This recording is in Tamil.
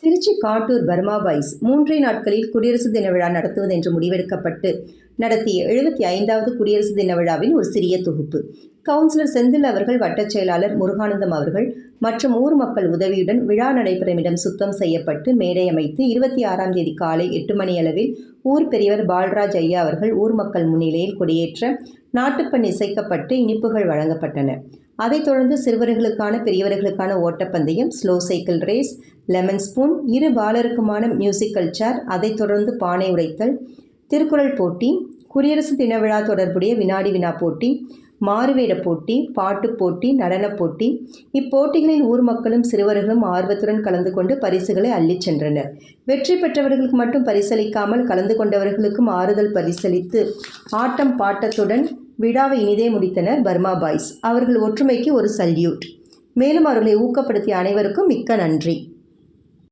திருச்சி காட்டூர் பர்மா பாய்ஸ் 3 நாட்களில் குடியரசு தின விழா நடத்துவது என்று முடிவெடுக்கப்பட்டு நடத்திய 75வது குடியரசு தின விழாவின் ஒரு சிறிய தொகுப்பு. கவுன்சிலர் செந்தில் அவர்கள், வட்டச் செயலாளர் முருகானந்தம் அவர்கள் மற்றும் ஊர் மக்கள் உதவியுடன் விழா நடைபெறும் இடம் சுத்தம் செய்யப்பட்டு மேடை அமைத்து 26ஆம் தேதி காலை 8 மணியளவில் ஊர் பெரியவர் பால்ராஜ் ஐயா அவர்கள் ஊர் மக்கள் முன்னிலையில் கொடியேற்ற நாட்டுப்பண் இசைக்கப்பட்டு இனிப்புகள் வழங்கப்பட்டன. அதைத் தொடர்ந்து சிறுவர்களுக்கான பெரியவர்களுக்கான ஓட்டப்பந்தயம், slow cycle race, lemon spoon, இரு பாலருக்குமான மியூசிக்கல் சேர், அதைத் தொடர்ந்து பானை உடைத்தல், திருக்குறள் போட்டி, குடியரசு தின விழா தொடர்புடைய வினாடி வினா போட்டி, மாறுவேட போட்டி, பாட்டுப் போட்டி, நடனப் போட்டி. இப்போட்டிகளில் ஊர் மக்களும் சிறுவர்களும் ஆர்வத்துடன் கலந்து கொண்டு பரிசுகளை அள்ளிச் சென்றனர். வெற்றி பெற்றவர்களுக்கு மட்டும் பரிசளிக்காமல் கலந்து கொண்டவர்களுக்கும் ஆறுதல் பரிசளித்து ஆட்டம் பாட்டத்துடன் விழாவை இனிதே முடித்தனர் பர்மா பாய்ஸ். அவர்கள் ஒற்றுமைக்கு ஒரு சல்யூட். மேலும் அவர்களை ஊக்கப்படுத்திய அனைவருக்கும் மிக்க நன்றி.